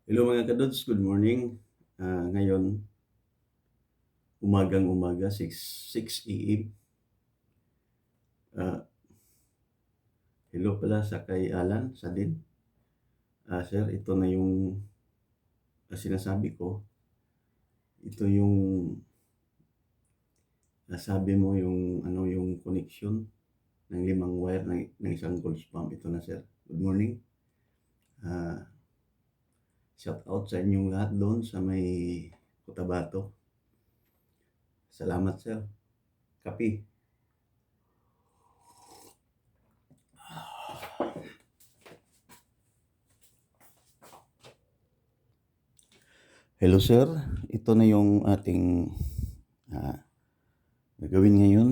Hello mga kadods, good morning. Ngayon, umagang-umaga, 6 AM. Ah, Hello pala sa kay Alan, sa din. Sir, ito na yung sinasabi ko. Ito yung sabi mo yung yung connection ng 5 wire ng isang gold spam. Ito na sir. Good morning. Ah, Shout out sa inyong lahat doon sa may Cotabato. Salamat sir. Kapi. Hello sir, ito na yung ating gagawin ngayon.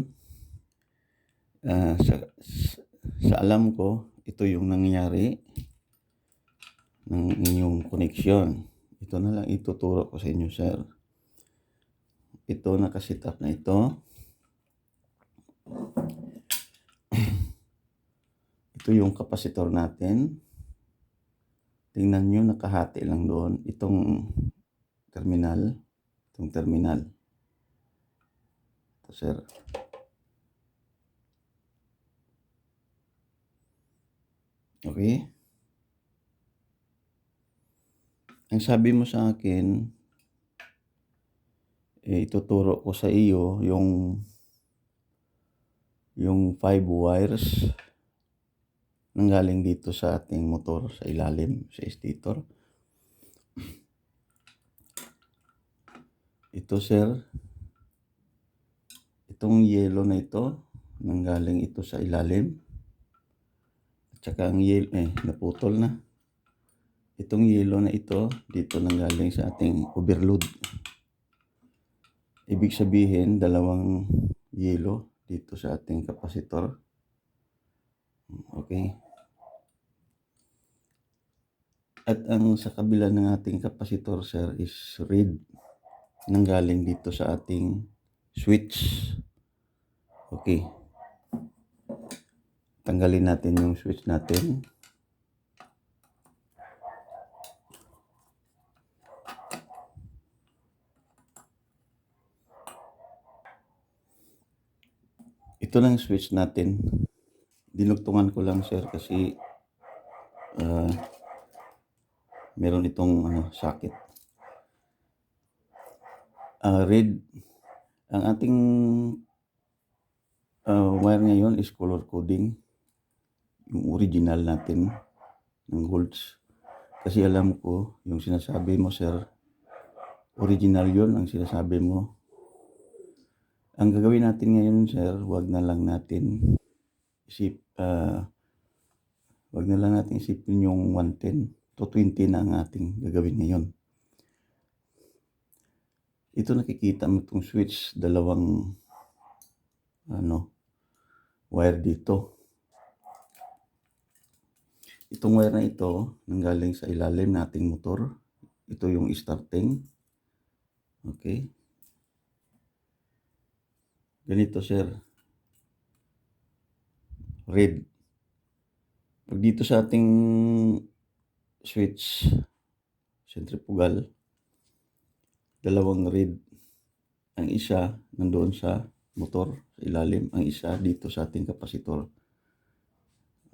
Sa alam ko, ito yung nangyari ng inyong koneksyon. Ito na lang ituturo ko sa inyo sir. Ito nakasit up na ito. Ito yung kapasitor natin. Tingnan nyo, nakahati lang doon. Itong terminal. Ito sir. Okay. Ang sabi mo sa akin, ituturo ko sa iyo yung 5 wires nanggaling dito sa ating motor sa ilalim, sa stator. Ito sir, itong yellow na ito, nanggaling ito sa ilalim. At saka ang yellow, naputol na. Itong yellow na ito, dito nanggaling sa ating overload. Ibig sabihin, dalawang yellow dito sa ating kapasitor. Okay. At ang sa kabila ng ating kapasitor, sir, is red. Nanggaling dito sa ating switch. Okay. Tanggalin natin yung switch natin. Ito lang switch natin. Dinugtungan ko lang sir kasi meron itong socket. Red. Ang ating wire ngayon is color coding. Yung original natin ng volts. Kasi alam ko, yung sinasabi mo sir, original yon ang sinasabi mo. Ang gagawin natin ngayon sir, wag na lang natin isipin yung 110 to 20 na ang ating gagawin ngayon. Ito nakikita mo itong switch, dalawang wire dito. Itong wire na ito, nanggaling sa ilalim nating motor. Ito yung starting. Okay. Ganito sir. Red. Pag dito sa ating switch, centrifugal, dalawang red. Ang isa nandoon sa motor, sa ilalim. Ang isa dito sa ating kapasitor.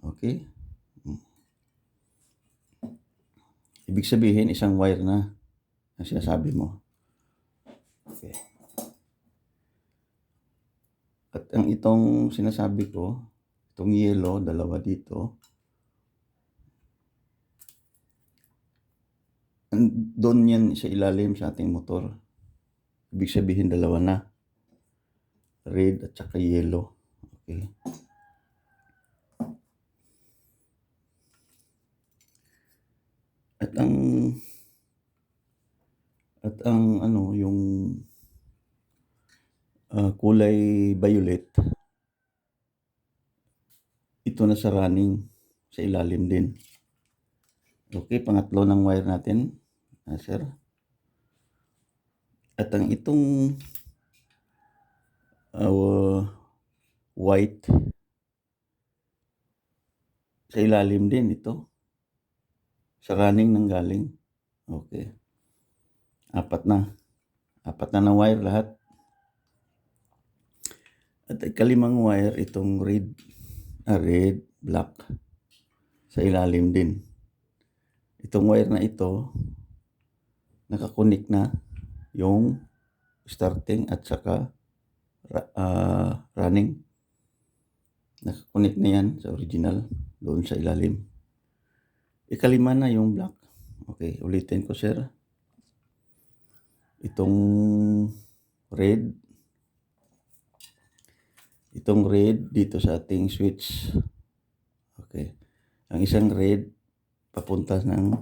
Okay. Ibig sabihin, isang wire na ang sinasabi mo. Okay. At ang itong sinasabi ko, itong yellow, dalawa dito. Doon yan sa ilalim sa ating motor. Ibig sabihin, dalawa na. Red at saka yellow. Okay. At ang yung kulay violet, ito na sa running sa ilalim din. Okay, pangatlo ng wire natin, sir. At ang itong white sa ilalim din ito. Sa running nang galing. Okay. Apat na wire lahat. At ikalimang wire itong red, black sa ilalim din. Itong wire na ito, nakakunik na yung starting at saka running. Nakakunik na yan sa original doon sa ilalim. Ikalima na yung black. Okay, ulitin ko sir. Itong red dito sa ating switch. Okay. Ang isang red papunta ng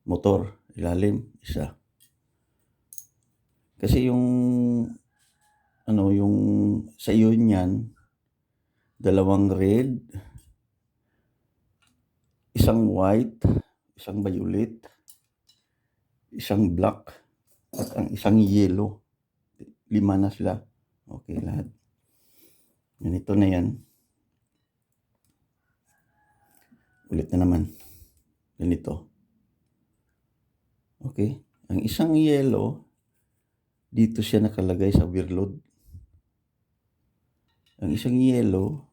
motor, ilalim, isa. Kasi yung sa iyo niyan, dalawang red, isang white, isang violet, isang black, at ang isang yellow. 5 na sila. Okay, lahat. Ganito na yan. Ulit na naman. Ganito. Okay. Ang isang yellow, dito siya nakalagay sa overload. Ang isang yellow,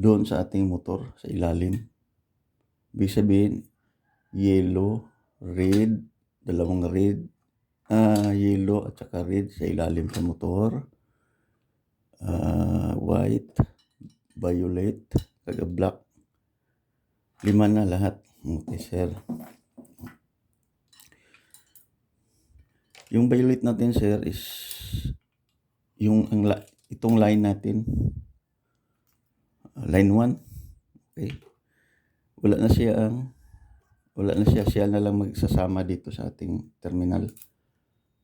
doon sa ating motor, sa ilalim. Ibig sabihin, yellow, red, dalawang red, yellow at saka red sa ilalim sa motor. White, violet, saka black. 5 na lahat. Okay, sir. Yung violet natin, sir, is itong line natin. Line 1. Okay. Wala na siya na lang magsasama dito sa ating terminal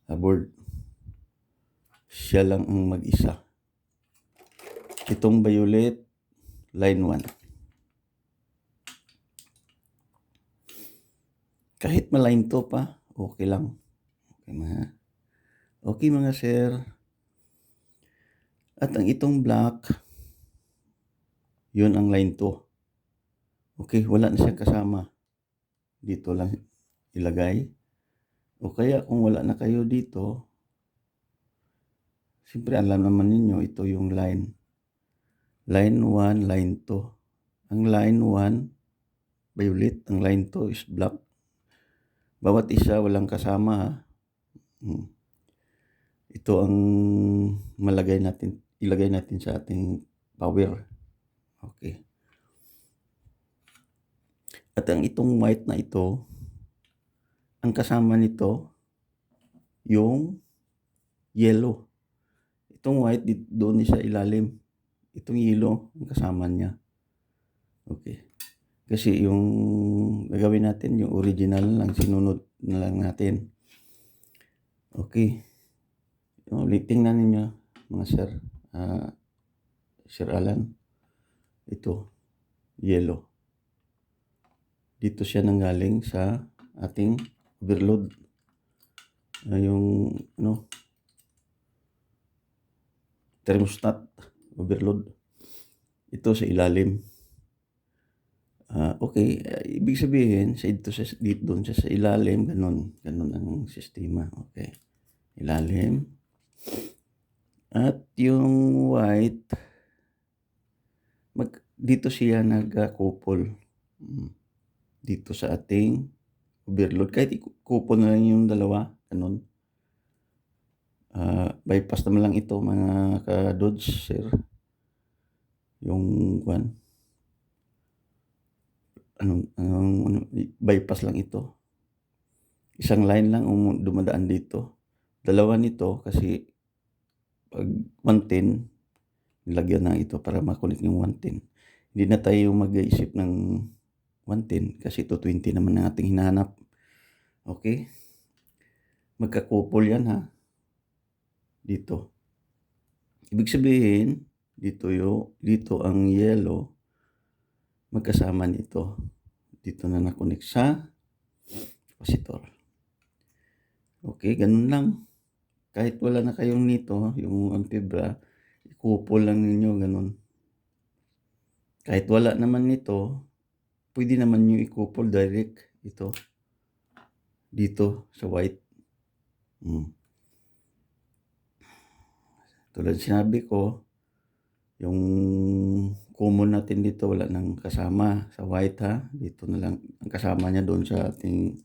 board. Siya lang ang mag-isa. Itong violet, line 1. Kahit ma-line to pa, okay lang. Okay mga sir. At ang itong black, yun ang line 2. Okay, wala na siyang kasama. Dito lang ilagay. O kaya kung wala na kayo dito, siyempre alam naman ninyo, ito yung line. Line 1, line 2. Ang line 1, violet. Ang line 2 is black. Bawat isa walang kasama. Ito ang ilagay natin sa ating power. Okay. At ang itong white na ito, ang kasama nito, yung yellow. Itong white, doon sa ilalim. Itong yellow, ang kasama niya. Okay. Kasi yung gagawin natin, yung original lang, sinunod na lang natin. Okay. Tingnan ninyo, mga sir. Sir Alan. Ito, yellow. Dito siya nanggaling sa ating overload. Yung thermostat overload. Ito sa ilalim. Okay, ibig sabihin doon siya sa ilalim, ganun ang sistema. Okay. Ilalim. At yung white, dito siya nagkakupol. Dito sa ating overload. Kahit ikupol na lang yung dalawa, ganun. Bypass naman lang ito mga ka-Dodge, sir. Yung bypass lang ito. Isang line lang dumadaan dito. Dalawa nito kasi pag 110, nilagyan na ito para makunik yung 110. Hindi na tayo mag-iisip ng 110 kasi 220 naman ang ating hinahanap. Okay? Magkakupol yan ha. Dito. Ibig sabihin, dito ang yellow, magkasama nito. Dito na nakunik sa capacitor. Okay, ganun lang. Kahit wala na kayong nito, yung ampibra, ikupol lang ninyo, ganun. Kahit wala naman nito, pwede naman nyo ikupol direct ito. dito sa white. Tulad sinabi ko, yung common natin dito wala nang kasama sa white ha. Dito na lang ang kasama niya doon sa ating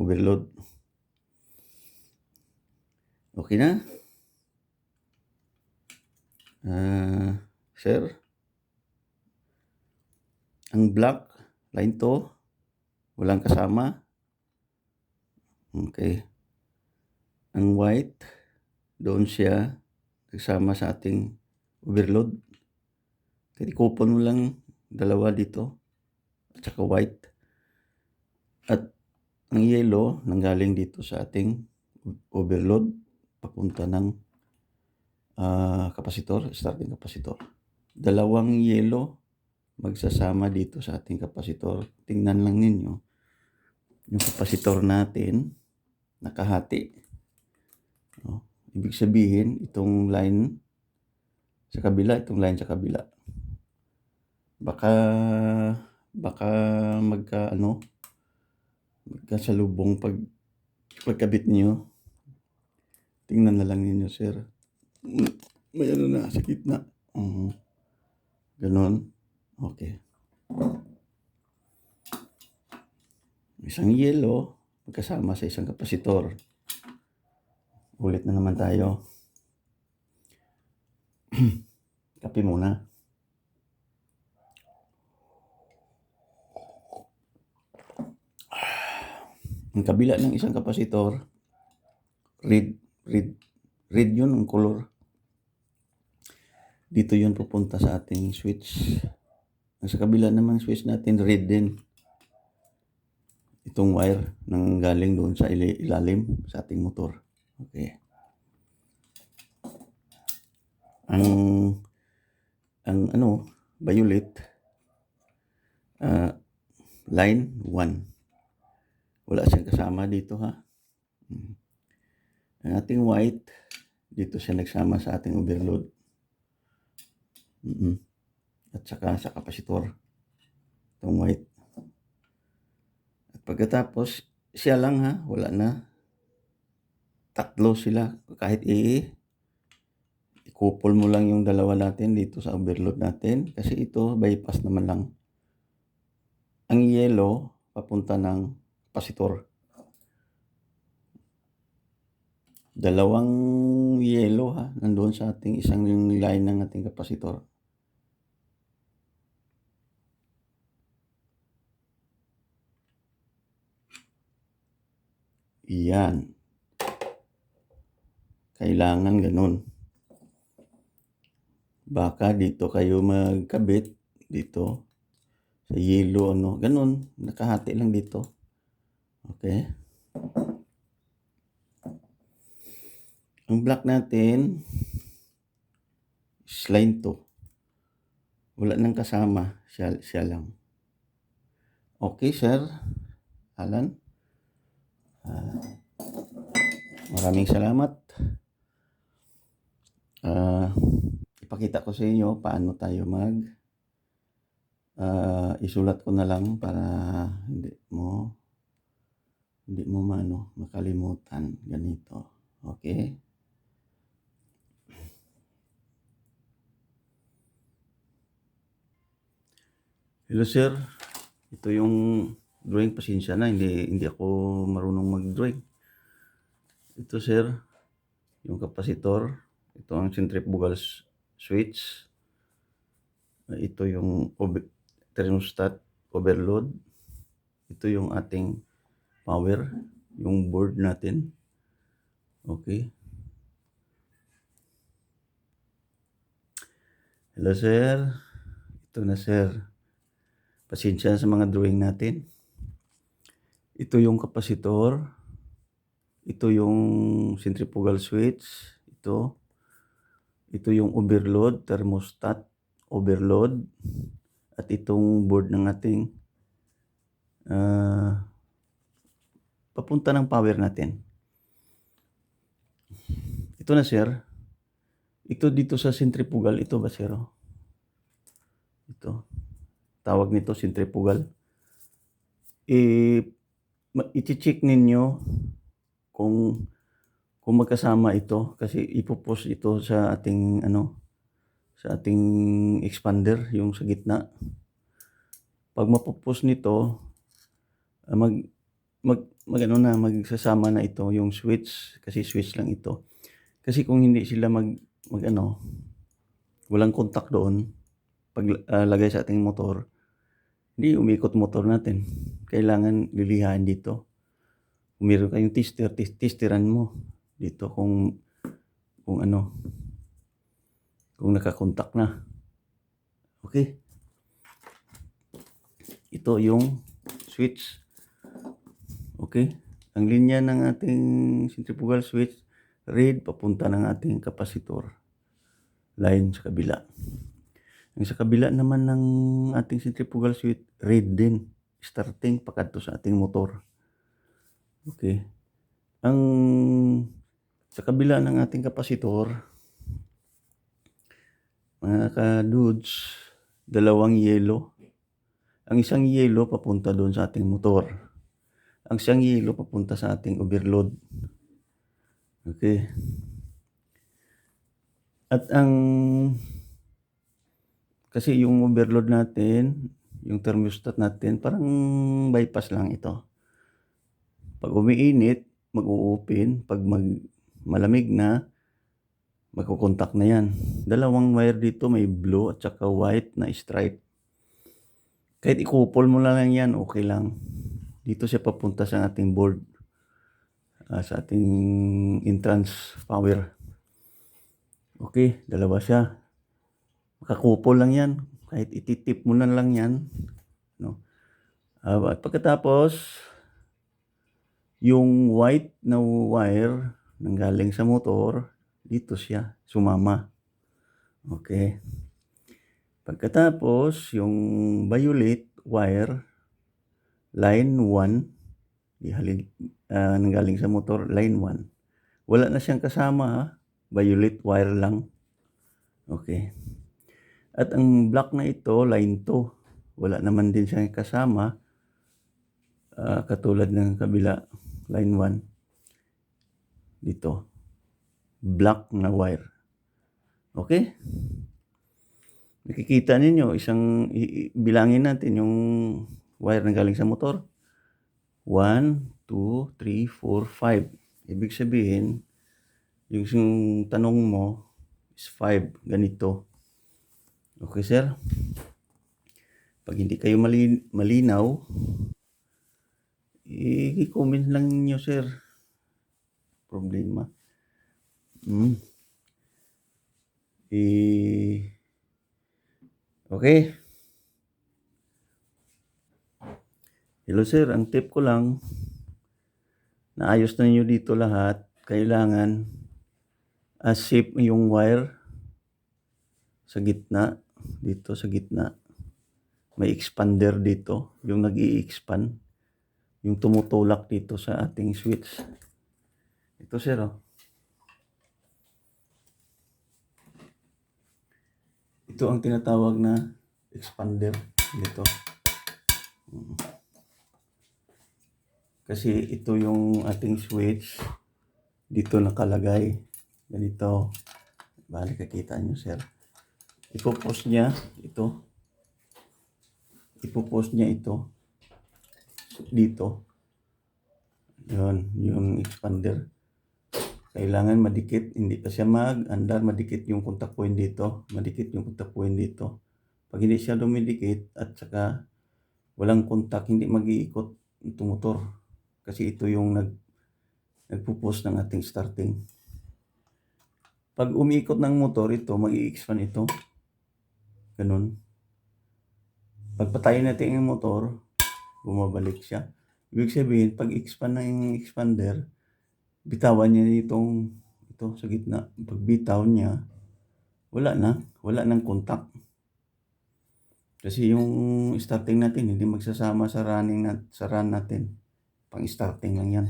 overload. Okay na? Sir? Ang black, line 2, walang kasama. Okay. Ang white, doon siya kasama sa ating overload. Kaya coupon mo lang dalawa dito at saka white. At ang yellow nanggaling dito sa ating overload papunta ng kapasitor, starting kapasitor. Dalawang yellow magsasama dito sa ating kapasitor. Tingnan lang ninyo yung kapasitor natin nakahati. Ibig sabihin itong line sa kabila, itong line sa kabila. Baka magkasalubong pagkabit niyo. Tingnan na lang ninyo, sir. May na sa gitna. Ganon. Okay. Isang yellow magkasama sa isang kapasitor. Ulit na naman tayo. Kape muna. Ang kabila ng isang kapasitor, red yun ang color. Dito yun pupunta sa ating switch. Sa kabila naman switch natin, red din. Itong wire nang galing doon sa ilalim sa ating motor. Okay. Ang violet, line 1. Wala siyang kasama dito ha. Ang ating white, dito siya nagsama sa ating overload. At saka sa kapasitor. Itong white. At pagkatapos, siya lang ha, wala na. Tatlo sila. Kahit i-couple mo lang yung dalawa natin dito sa overload natin. Kasi ito, bypass naman lang. Ang yellow, papunta ng kapasitor. Dalawang yellow ha, nandoon sa ating isang line ng ating kapasitor. Iyan. Kailangan ganun. Baka dito kayo magkabit dito sa yellow ganun, nakahati lang dito. Okay? Ang black natin is line 2. Wala nang kasama, siya lang. Okay, sir Alan. Maraming salamat. Ipakita ko sa inyo paano tayo isulat ko na lang para hindi mo makalimutan. Ganito. Okay? Hello sir. Ito yung drawing, pasensya na, hindi ako marunong mag-drawing. Ito sir, yung kapasitor, ito ang centrifugal switch. Ito yung thermostat overload. Ito yung ating power, yung board natin. Okay. Hello sir. Ito na sir. Pasensya sa mga drawing natin. Ito yung kapasitor. Ito yung centrifugal switch. Ito yung overload, thermostat overload. At itong board ng ating papunta ng power natin. Ito na sir. Ito dito sa centrifugal, ito ba sir? Ito. Tawag nito centrifugal. iche-check ninyo kung magkasama ito kasi ipo-post ito sa ating sa ating expander, yung sa gitna. Pag mapo-post nito, magsasama na ito yung switch kasi switch lang ito. Kasi kung hindi sila walang contact doon, pag lagay sa ating motor, hindi umikot motor natin. Kailangan lilihain dito. Kung meron kayong testeran mo dito kung nakakontak na. Okay? Ito yung switch. Okay? Ang linya ng ating centrifugal switch, red papunta ng ating kapasitor. Line sa kabila. Ang sa kabila naman ng ating centrifugal switch, red din. Starting pakadto sa ating motor. Okay. Ang sa kabila ng ating kapasitor, mga ka-dudes, dalawang yellow. Ang isang yellow papunta doon sa ating motor. Ang isang yellow papunta sa ating overload. Okay. At kasi yung overload natin, yung thermostat natin, parang bypass lang ito. Pag umiinit, mag-o-open. Pag malamig na, magkukontak na yan. Dalawang wire dito, may blue at saka white na stripe. Kahit ikupol mo lang yan, okay lang. Dito siya papunta sa ating board. Sa ating entrance power. Okay, dalawa siya. Makakupol lang yan. Kahit ititip mo na lang yan. No? At pagkatapos, yung white na wire nanggaling sa motor, dito siya sumama. Okay. Pagkatapos, yung violet wire, line 1, nanggaling sa motor, line 1. Wala na siyang kasama, violet wire lang. Okay. At ang black na ito, line 2. Wala naman din siyang kasama, katulad ng kabila, line 1. Dito. Black na wire. Okay? Nakikita ninyo, bilangin natin yung wire na galing sa motor. 1, 2, 3, 4, 5. Ibig sabihin, yung tanong mo is 5. Ganito. Okay, sir? Pag hindi kayo malinaw, i-comment lang niyo, sir. Problema. Okay. Hello, sir. Ang tip ko lang, naayos na niyo dito lahat. Kailangan safe yung wire sa gitna. Dito sa gitna. May expander dito. Yung nag-i-expand. Yung tumutulak dito sa ating switch. Ito, sir. Ito ang tinatawag na expander dito. Kasi ito yung ating switch. Dito nakalagay. Ganito. Bali, kakita nyo, sir. Ipopost niya ito. Ipopost niya ito. Dito. Yun, yung expander. Kailangan madikit. Hindi pa siya mag-andar. Madikit yung contact point dito. Madikit yung contact point dito. Pag hindi siya dumidikit at saka walang contact, hindi mag-iikot itong motor. Kasi ito yung nagpo-post ng ating starting. Pag umiikot ng motor, ito, mag-i-expand ito. Ganun. Pag patayin natin yung motor, bumabalik siya. Ibig sabihin, pag expand ng expander, bitawan niya ito sa gitna. Pag bitaw niya, wala nang contact. Kasi yung starting natin, hindi magsasama sa run natin. Pang starting lang yan.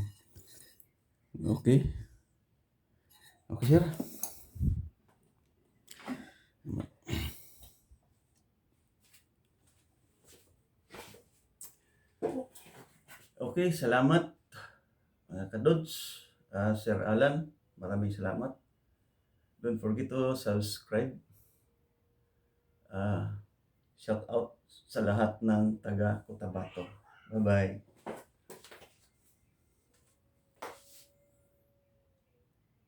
Okay. Okay, sir. Okay, salamat mga kadods. Sir Alan, maraming salamat. Don't forget to subscribe. Shout out sa lahat ng taga Cotabato. Bye-bye.